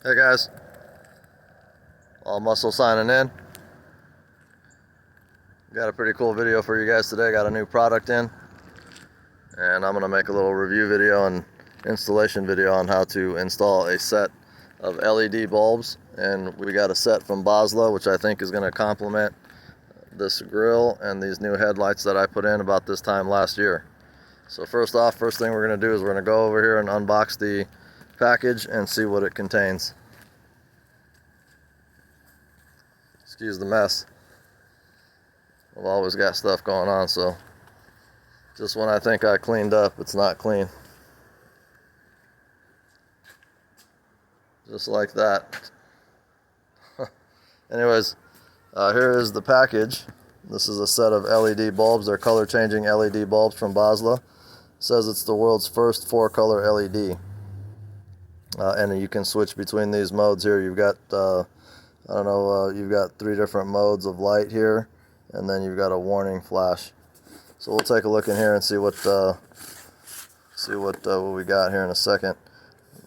Hey guys, all muscle signing in. Got a pretty cool video for you guys today. Got a new product in, and I'm gonna make a little review video and installation video on how to install a set of LED bulbs. And we got a set from Boslla, which I think is gonna complement this grill and these new headlights that I put in about this time last year. So first thing we're gonna do is we're gonna go over here and unbox the package and see what it contains. Excuse the mess. I've always got stuff going on, so just when I think I cleaned up, it's not clean. Just like that. Anyways, here is the package. This is a set of LED bulbs. They're color changing LED bulbs from Boslla. It says it's the world's first 4-color LED. And you can switch between these modes here. You've got you've got 3 different modes of light here, and then you've got a warning flash. So we'll take a look in here and see what we got here in a second.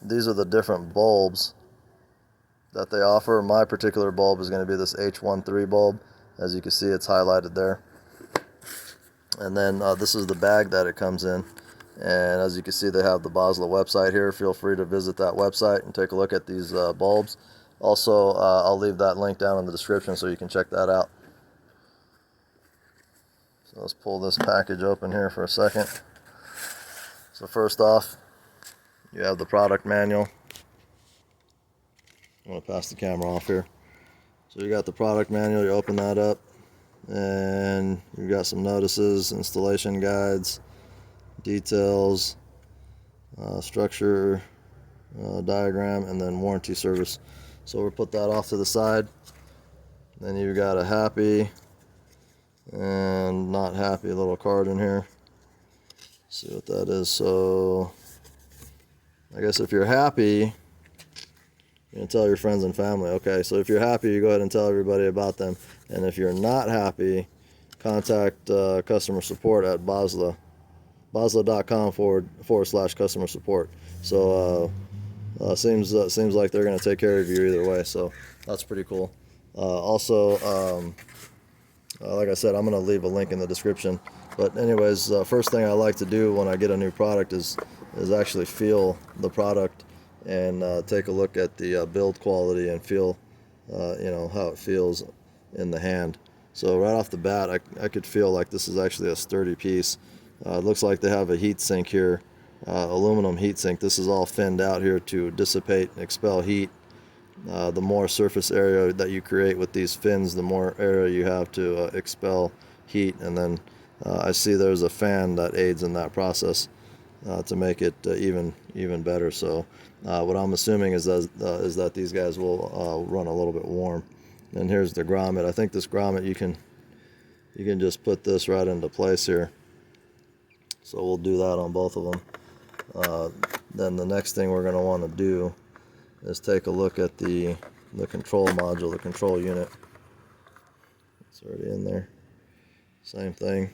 These are the different bulbs that they offer. My particular bulb is going to be this H13 bulb. As you can see, it's highlighted there. And then this is the bag that it comes in. And as you can see, they have the Boslla website here. Feel free to visit that website and take a look at these bulbs. Also, I'll leave that link down in the description so you can check that out. So let's pull this package open here for a second. So first off, you have the product manual. I'm going to pass the camera off here. So you got the product manual, you open that up, and you've got some notices, installation guides, details, structure, diagram, and then warranty service. So we'll put that off to the side. Then you've got a happy and not happy little card in here. See what that is. So I guess if you're happy, you're going to tell your friends and family. Okay, so if you're happy, you go ahead and tell everybody about them. And if you're not happy, contact customer support at Boslla. Boslla.com/customer support. So seems like they're going to take care of you either way. So that's pretty cool. Like I said, I'm going to leave a link in the description. But anyways, first thing I like to do when I get a new product is actually feel the product and take a look at the build quality and feel how it feels in the hand. So right off the bat, I could feel like this is actually a sturdy piece. It looks like they have a heat sink here, aluminum heat sink. This is all finned out here to dissipate and expel heat. The more surface area that you create with these fins, the more area you have to expel heat. And then I see there's a fan that aids in that process to make it even better. So what I'm assuming is that these guys will run a little bit warm. And here's the grommet. I think this grommet, you can just put this right into place here. So we'll do that on both of them. Then the next thing we're going to want to do is take a look at the control module, the control unit. It's already in there. Same thing,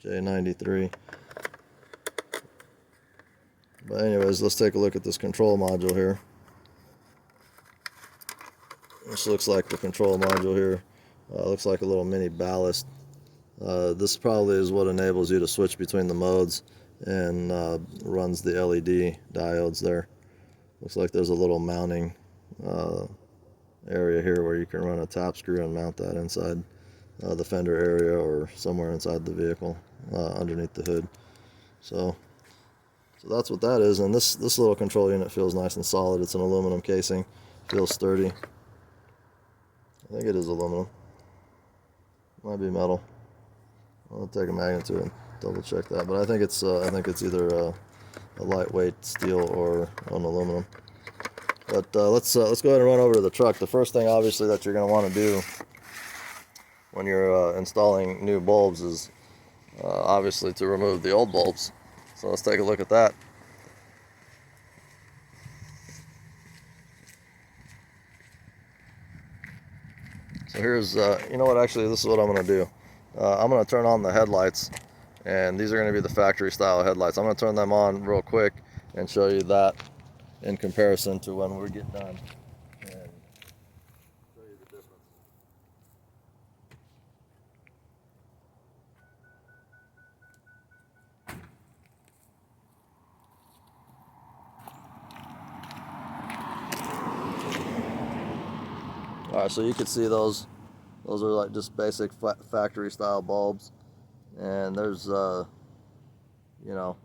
J93. But anyways, let's take a look at this control module here. This looks like the control module here. Looks like a little mini ballast. This probably is what enables you to switch between the modes and runs the LED diodes there. Looks like there's a little mounting area here where you can run a tap screw and mount that inside the fender area or somewhere inside the vehicle underneath the hood. So that's what that is. And this little control unit feels nice and solid. It's an aluminum casing, feels sturdy. I think it is aluminum. Might be metal. I'll take a magnet to it and double check that. But I think it's either a lightweight steel or an aluminum. But let's go ahead and run over to the truck. The first thing, obviously, that you're going to want to do when you're installing new bulbs is obviously to remove the old bulbs. So let's take a look at that. So here's, you know what, actually, this is what I'm going to do. I'm going to turn on the headlights, and these are going to be the factory style headlights. I'm going to turn them on real quick and show you that. in comparison to when we get done and show you the difference. Alright, so you can see those are like just basic factory style bulbs, and there's you know,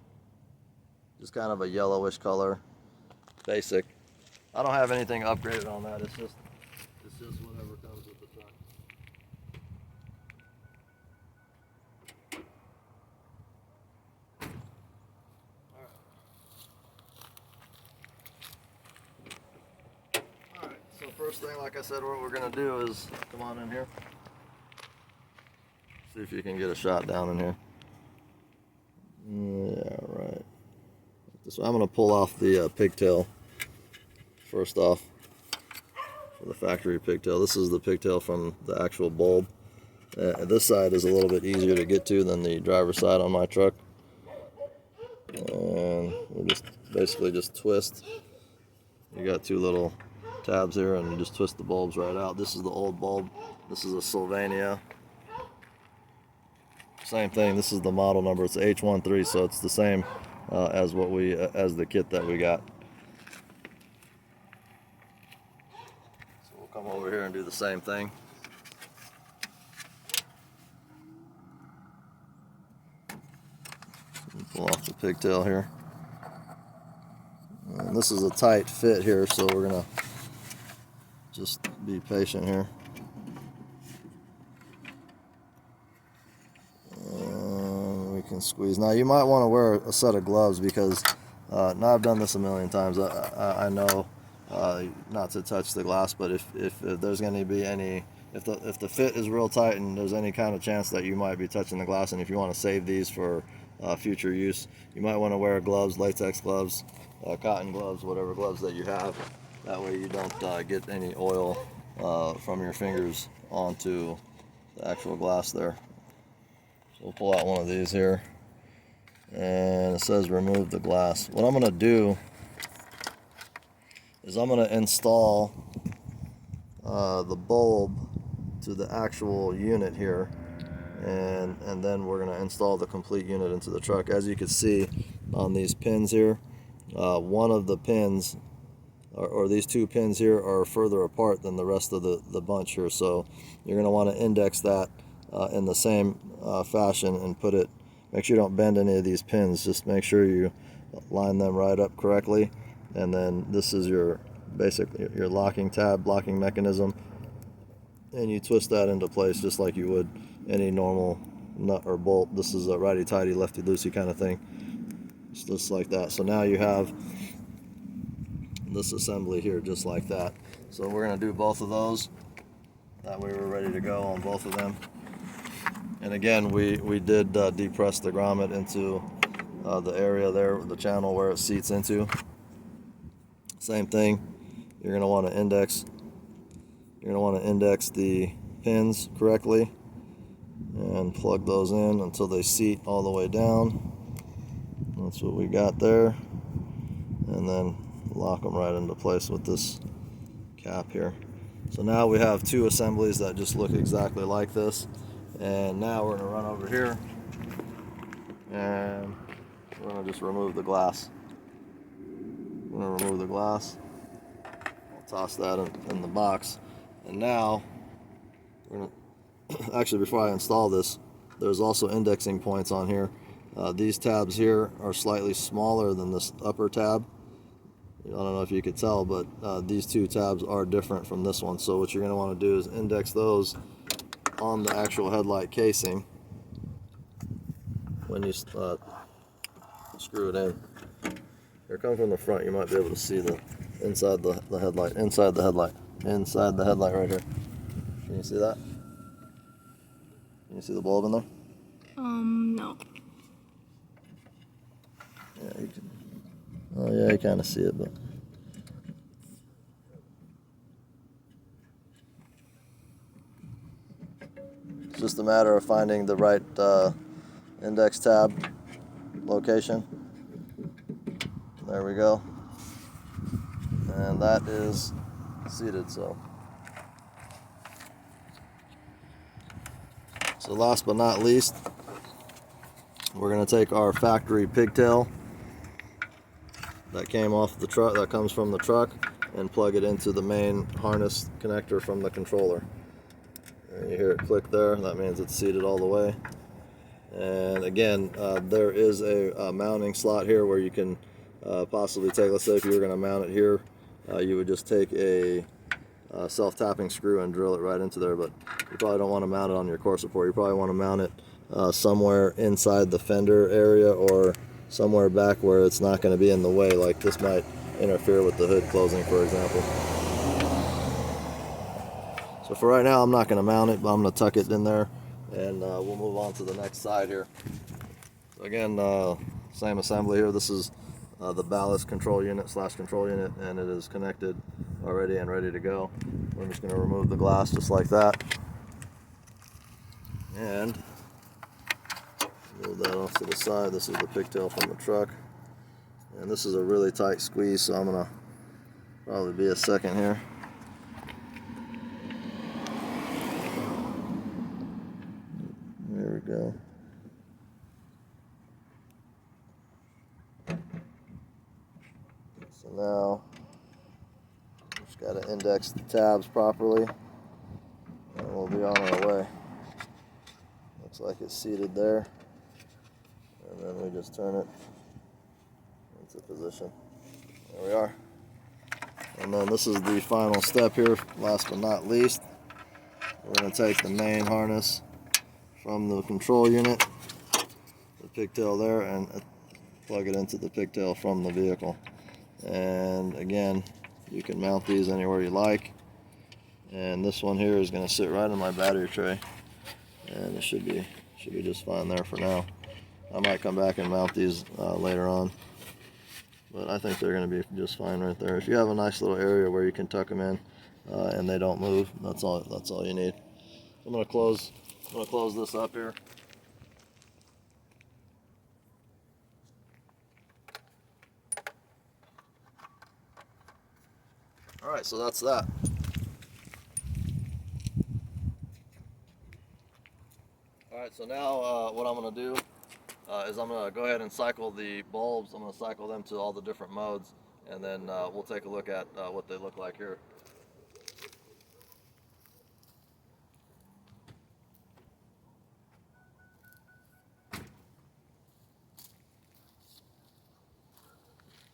just kind of a yellowish color, basic. I don't have anything upgraded on that. It's just whatever comes with the truck. Alright, so first thing, like I said, what we're gonna do is come on in here. See if you can get a shot down in here. Yeah, right. So I'm gonna pull off the pigtail first off, for the factory pigtail. This is the pigtail from the actual bulb. This side is a little bit easier to get to than the driver's side on my truck. And we just basically just twist. You got two little tabs here, and you just twist the bulbs right out. This is the old bulb. This is a Sylvania. Same thing. This is the model number. It's H13, so it's the same as the kit that we got. So we'll come over here and do the same thing. Pull off the pigtail here. And this is a tight fit here, so we're gonna just be patient here. And we can squeeze. Now you might want to wear a set of gloves, because now I've done this a million times. I know not to touch the glass, but if there's going to be any, if the fit is real tight and there's any kind of chance that you might be touching the glass, and if you want to save these for future use, you might want to wear gloves, latex gloves, cotton gloves, whatever gloves that you have. That way you don't get any oil from your fingers onto the actual glass there. So we'll pull out one of these here, and it says remove the glass. What I'm going to do is I'm going to install the bulb to the actual unit here, and then we're going to install the complete unit into the truck. As you can see on these pins here, one of the pins, or these two pins here, are further apart than the rest of the bunch here, so you're going to want to index that in the same fashion and put it, make sure you don't bend any of these pins, just make sure you line them right up correctly. And then this is your locking tab, locking mechanism, and you twist that into place just like you would any normal nut or bolt. This is a righty-tighty, lefty-loosey kind of thing, just like that. So now you have this assembly here just like that. So we're going to do both of those. That way we're ready to go on both of them. And again, we did depress the grommet into the area there, the channel where it seats into. Same thing, you're going to want to index the pins correctly and plug those in until they seat all the way down. That's what we got there. And then lock them right into place with this cap here. So now we have two assemblies that just look exactly like this. And now we're going to run over here and we're going to just remove the glass. I'm going to remove the glass. I'll toss that in the box. And now, we're going to, actually before I install this, there's also indexing points on here. These tabs here are slightly smaller than this upper tab. I don't know if you could tell, but these two tabs are different from this one. So what you're going to want to do is index those on the actual headlight casing when you screw it in. Here, come from the front, you might be able to see the inside the headlight, inside the headlight right here. Can you see that? Can you see the bulb in there? No. Yeah, you can. Oh yeah, you kind of see it, but it's just a matter of finding the right index tab location. There we go. and that is seated. So last but not least, we're going to take our factory pigtail that came off the truck, that comes from the truck, and plug it into the main harness connector from the controller. And you hear it click there, that means it's seated all the way. And again, there is a mounting slot here where you can possibly take, let's say if you were going to mount it here, you would just take a self-tapping screw and drill it right into there, but you probably don't want to mount it on your core support. You probably want to mount it somewhere inside the fender area or somewhere back where it's not going to be in the way, like this might interfere with the hood closing, for example. So for right now, I'm not going to mount it, but I'm going to tuck it in there, and we'll move on to the next side here. So again, same assembly here. This is the ballast control unit / control unit, and it is connected already and ready to go. We're just going to remove the glass just like that, and move that off to the side. This is the pigtail from the truck, and this is a really tight squeeze, so I'm going to probably be a second here. There we go. So now, just got to index the tabs properly, and we'll be on our way. Looks like it's seated there, and then we just turn it into position. There we are. And then this is the final step here, last but not least. We're going to take the main harness from the control unit, the pigtail there, and plug it into the pigtail from the vehicle. And again, you can mount these anywhere you like. And this one here is going to sit right on my battery tray, and it should be just fine there for now. I might come back and mount these later on, but I think they're going to be just fine right there. If you have a nice little area where you can tuck them in and they don't move, that's all you need. I'm going to close this up here. All right, so that's that. All right, so now what I'm going to do is I'm going to go ahead and cycle the bulbs. I'm going to cycle them to all the different modes, and then we'll take a look at what they look like here.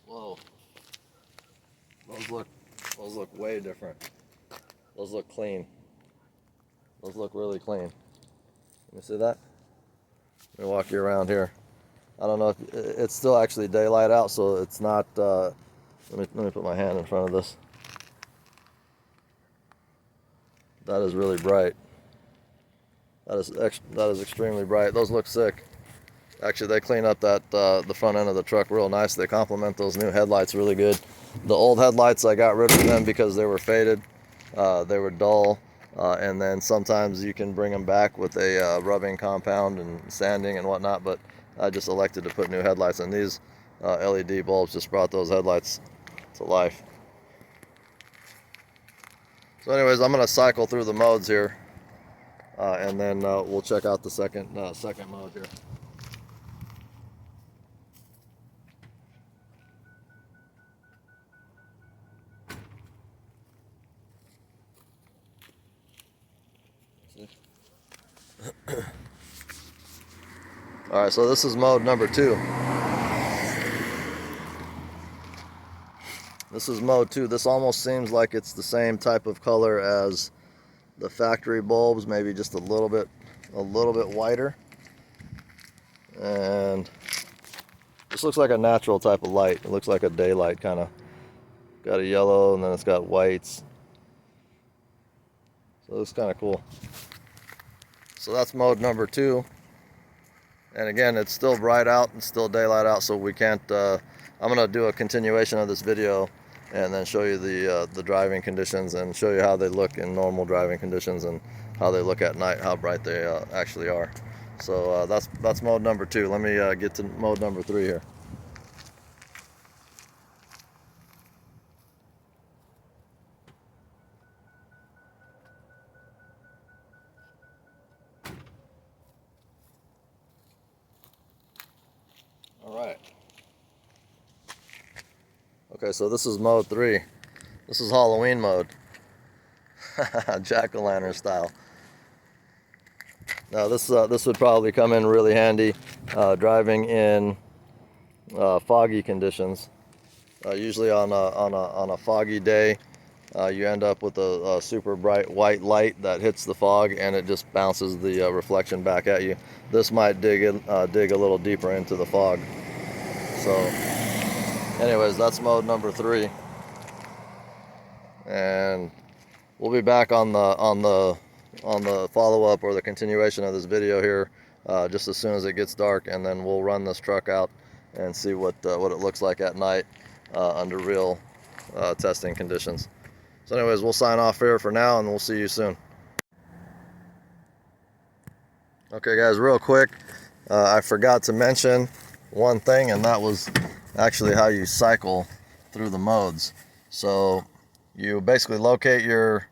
Whoa, those look way different. Those look clean. Those look really clean. Let me see that. Let me walk you around here. I don't know if it's still actually daylight out, so it's not. Let me put my hand in front of this. That is really bright. That is extremely bright. Those look sick. Actually, they clean up that the front end of the truck real nice. They complement those new headlights really good. The old headlights, I got rid of them because they were faded. They were dull. And then sometimes you can bring them back with a rubbing compound and sanding and whatnot, but I just elected to put new headlights, and these LED bulbs just brought those headlights to life. So anyways, I'm going to cycle through the modes here, and then we'll check out the second mode here. All right, so this is mode number 2. This is mode 2. This almost seems like it's the same type of color as the factory bulbs, maybe just a little bit whiter. And this looks like a natural type of light. It looks like a daylight kind of. Got a yellow, and then it's got whites. So it looks kind of cool. So that's mode number 2. And again, it's still bright out and still daylight out, so we can't. I'm gonna do a continuation of this video and then show you the driving conditions and show you how they look in normal driving conditions and how they look at night, how bright they actually are. So that's mode number 2. Let me get to mode number 3 here. Okay, so this is mode 3. This is Halloween mode. Jack-o'-lantern style. Now this would probably come in really handy driving in foggy conditions. Usually on a foggy day, you end up with a super bright white light that hits the fog, and it just bounces the reflection back at you. This might dig a little deeper into the fog. So, anyways, that's mode number 3, and we'll be back on the follow-up or the continuation of this video here just as soon as it gets dark, and then we'll run this truck out and see what it looks like at night under real testing conditions. So anyways, we'll sign off here for now, and we'll see you soon. Okay guys, real quick, I forgot to mention one thing, and that was actually how you cycle through the modes. So you basically locate your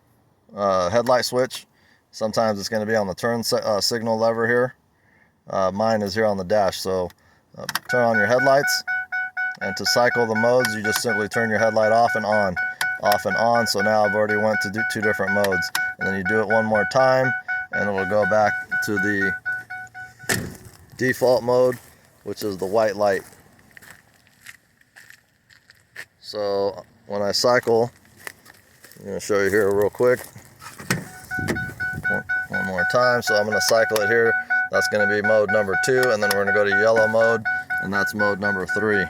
headlight switch. Sometimes it's going to be on the turn signal lever here. Mine is here on the dash. So turn on your headlights, and to cycle the modes, you just simply turn your headlight off and on, off and on. So now I've already went to do 2 different modes, and then you do it one more time, and it will go back to the default mode, which is the white light. So when I cycle, I'm going to show you here real quick. One more time. So I'm going to cycle it here. That's going to be mode number 2, and then we're going to go to yellow mode, and that's mode number 3.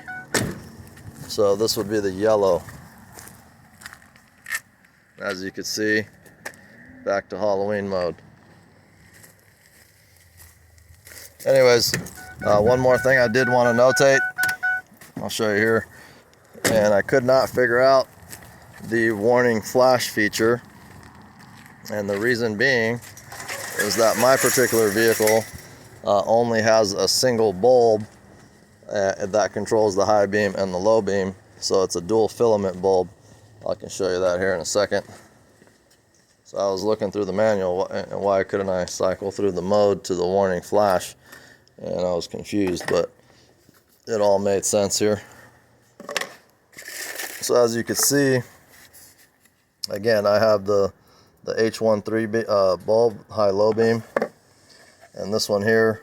So this would be the yellow. As you can see, back to Halloween mode. Anyways, one more thing I did want to notate. I'll show you here. And I could not figure out the warning flash feature, and the reason being is that my particular vehicle only has a single bulb that controls the high beam and the low beam, so it's a dual filament bulb. I can show you that here in a second. So I was looking through the manual, and why couldn't I cycle through the mode to the warning flash, and I was confused, but it all made sense here. So as you can see, again, I have the H13 bulb, high-low beam, and this one here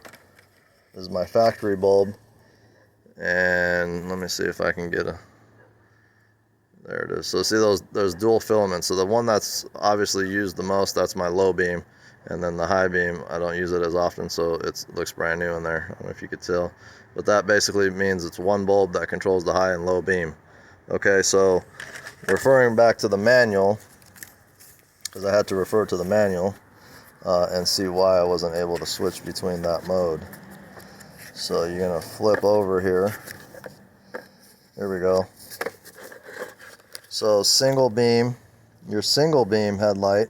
is my factory bulb. And let me see if I can get a, there it is. So see those dual filaments. So the one that's obviously used the most, that's my low beam, and then the high beam, I don't use it as often, so it looks brand new in there. I don't know if you could tell, but that basically means it's one bulb that controls the high and low beam. Okay, so referring back to the manual, because I had to refer to the manual and see why I wasn't able to switch between that mode. So you're going to flip over here. Here we go. So single beam, your single beam headlight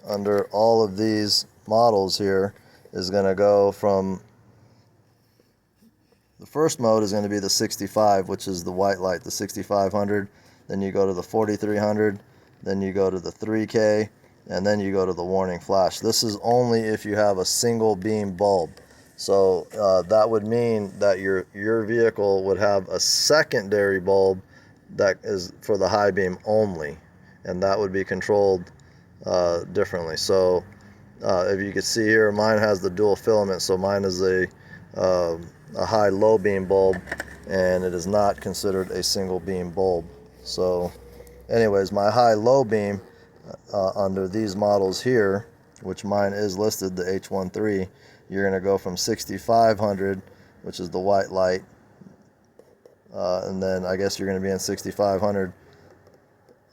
under all of these models here is going to go from, the first mode is going to be the 65, which is the white light, the 6500. Then you go to the 4300, then you go to the 3K, and then you go to the warning flash. This is only if you have a single beam bulb. So that would mean that your vehicle would have a secondary bulb that is for the high beam only, and that would be controlled differently. So if you can see here, mine has the dual filament, so mine is a high low beam bulb, and it is not considered a single beam bulb. So anyways, my high low beam under these models here, which mine is listed, the H13, you're going to go from 6500, which is the white light, and then I guess you're going to be in 6500,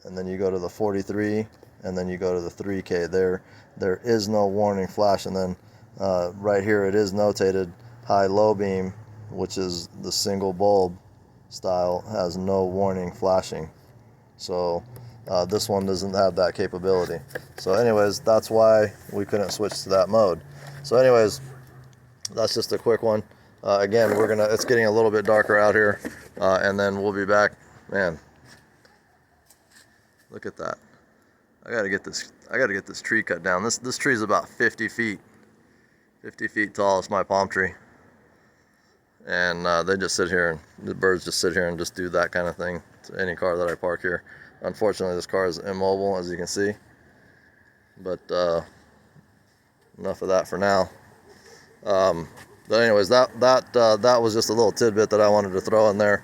and then you go to the 43, and then you go to the 3K. There is no warning flash, and then right here it is notated high low beam, which is the single bulb style, has no warning flashing. So this one doesn't have that capability. So anyways, that's why we couldn't switch to that mode. So anyways, that's just a quick one. Again, it's getting a little bit darker out here, and then we'll be back. Man, look at that. I gotta get this tree cut down. This tree is about 50 feet tall. It's my palm tree. and they just sit here, and the birds just sit here and just do that kind of thing to any car that I park here. Unfortunately, this car is immobile, as you can see, but enough of that for now. But anyways, that was just a little tidbit that I wanted to throw in there,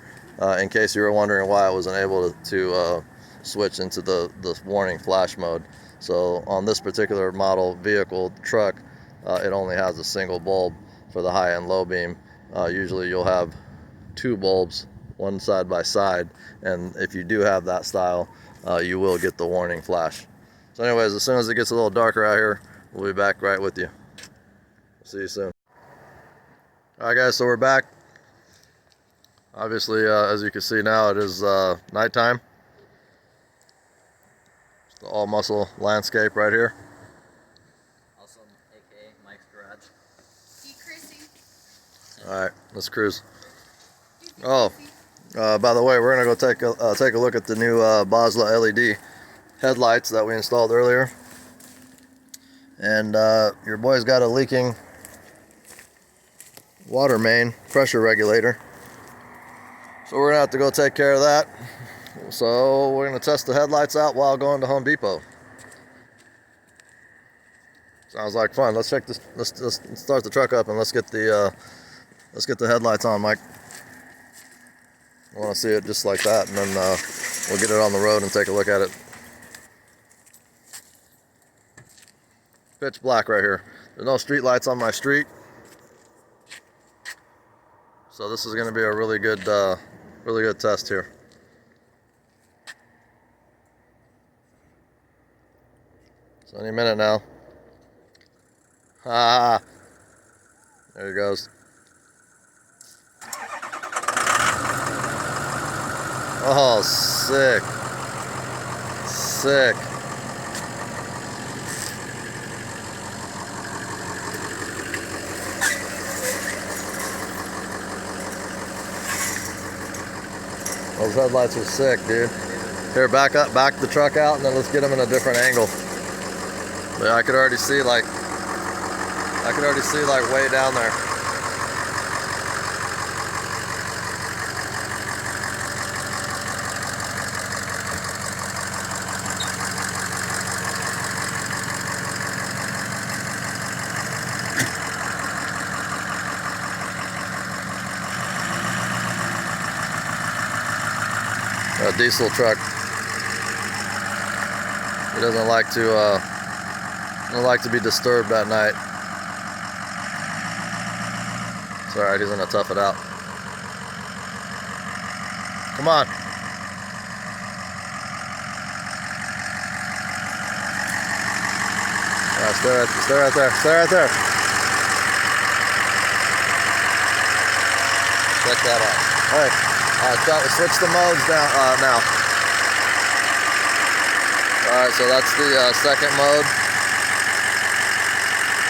in case you were wondering why I wasn't able to switch into the warning flash mode. So on this particular model vehicle truck, it only has a single bulb for the high and low beam. Usually you'll have two bulbs, one side by side, and if you do have that style, you will get the warning flash. So anyways, as soon as it gets a little darker out here, we'll be back right with you. See you soon. Alright guys, so we're back. Obviously, as you can see now, it is nighttime. It's the all muscle landscape right here. Also, aka Mike's garage. Decreasing. Alright, let's cruise. Oh, by the way, we're gonna go take a look at the new Boslla LED headlights that we installed earlier. And your boy's got a leaking water main pressure regulator, so we're gonna have to go take care of that. So we're gonna test the headlights out while going to Home Depot. Sounds like fun. Let's check this. Let's start the truck up and let's get the headlights on, Mike. I want to see it just like that, and then we'll get it on the road and take a look at it. Pitch black right here. There's no street lights on my street. So this is going to be a really good test here. So any minute now. Ah, there he goes. Oh, sick. Sick. Those headlights are sick, dude. Here, back the truck out, and then let's get them in a different angle. But I could already see like way down there. A diesel truck. He doesn't like to be disturbed at night. It's alright, he's gonna tough it out. Come on. Alright, stay right there. Stay right there. Check that out. Alright. Switch the modes down now. Alright, so that's the second mode.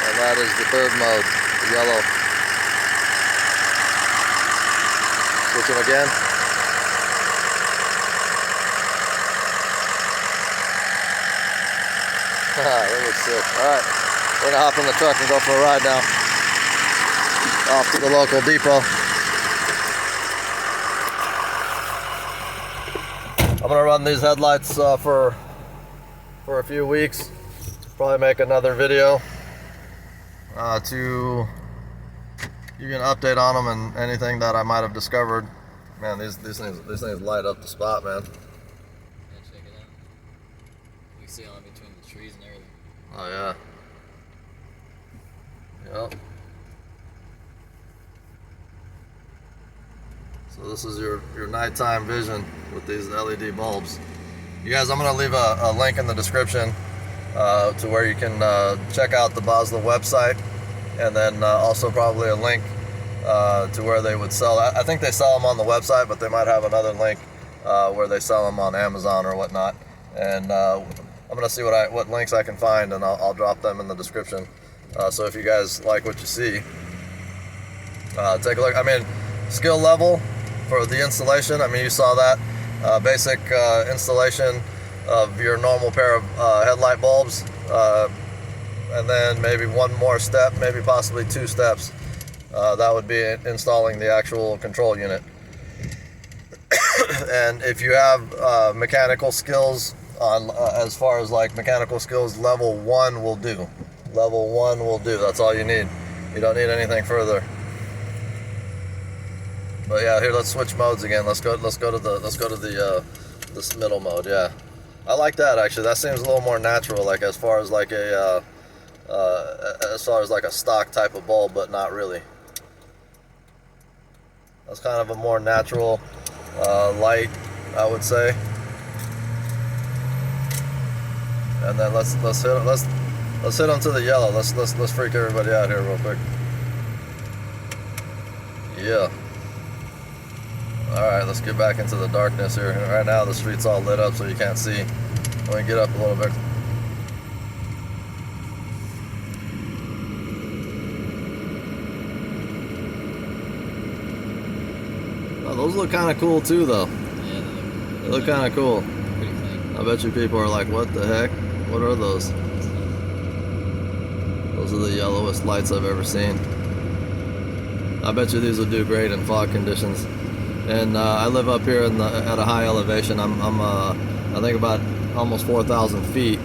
And that is the third mode, the yellow. Switch them again. That looks sick. Alright, we're gonna hop in the truck and go for a ride now. Off to the local depot. I'm gonna run these headlights for a few weeks. Probably make another video to give you an update on them and anything that I might have discovered. Man, these things light up the spot, man. Yeah, check it out. You can see all in between the trees and everything. Oh yeah. Yep. So this is your nighttime vision with these LED bulbs. You guys, I'm going to leave a link in the description to where you can check out the Boslla website, and then also probably a link to where they would sell. I think they sell them on the website, but they might have another link where they sell them on Amazon or whatnot. And I'm going to see what links I can find, and I'll drop them in the description. So if you guys like what you see, take a look. I mean, skill level for the installation, I mean, you saw that basic installation of your normal pair of headlight bulbs, and then maybe one more step, maybe possibly two steps that would be installing the actual control unit. And if you have mechanical skills on as far as like mechanical skills, level 1 will do. Level 1 will do. That's all you need. You don't need anything further. But yeah, here, let's switch modes again. Let's go to this middle mode. Yeah, I like that actually. That seems a little more natural, like as far as like a stock type of bulb, but not really. That's kind of a more natural light, I would say. And then let's hit them to the yellow. Let's freak everybody out here real quick. Yeah. All right, let's get back into the darkness here. Right now the street's all lit up, so you can't see. Let me get up a little bit. Oh, those look kind of cool too, though. Yeah, They look kind of cool. pretty clean. I bet you people are like, what the heck? What are those? Those are the yellowest lights I've ever seen. I bet you these would do great in fog conditions. And I live up here at a high elevation. I'm I think about almost 4,000 feet.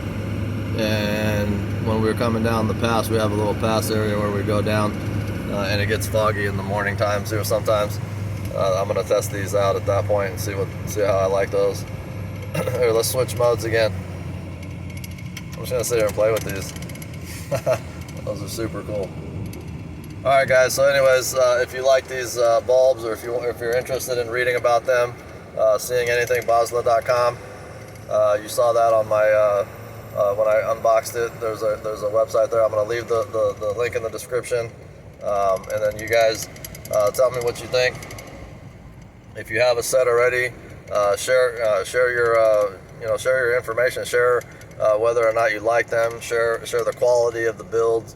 And when we were coming down the pass, we have a little pass area where we go down, and it gets foggy in the morning times here sometimes. I'm gonna test these out at that point and see how I like those. Here, let's switch modes again. I'm just gonna sit here and play with these. Those are super cool. All right, guys. So, anyways, if you like these bulbs, or if you're interested in reading about them, seeing anything, Boslla.com. You saw that on my when I unboxed it. There's a website there. I'm gonna leave the link in the description, and then you guys tell me what you think. If you have a set already, share your information. Share whether or not you like them. Share the quality of the builds.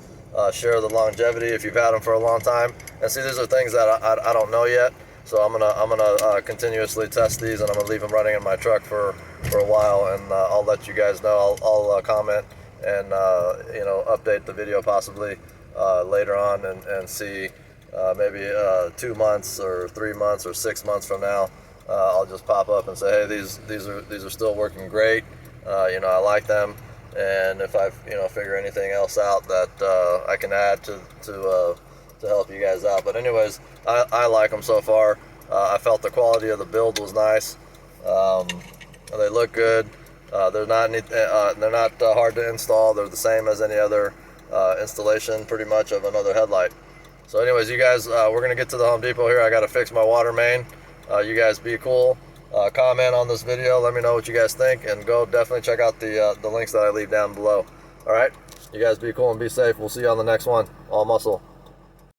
Share the longevity if you've had them for a long time. And see, these are things that I don't know yet. So I'm gonna continuously test these, and I'm gonna leave them running in my truck for a while, and I'll let you guys know. I'll comment and update the video possibly later on, and see maybe 2 months or 3 months or 6 months from now, I'll just pop up and say, hey, these are still working great. I like them, and if I figure anything else out that I can add to help you guys out. But anyways, I like them so far. I felt the quality of the build was nice. They look good. They're not hard to install. They're the same as any other installation, pretty much, of another headlight. So anyways, you guys, we're gonna get to the Home Depot here. I gotta fix my water main. You guys be cool. Comment on this video. Let me know what you guys think, and go definitely check out the links that I leave down below. All right, you guys be cool and be safe. We'll see you on the next one. All muscle.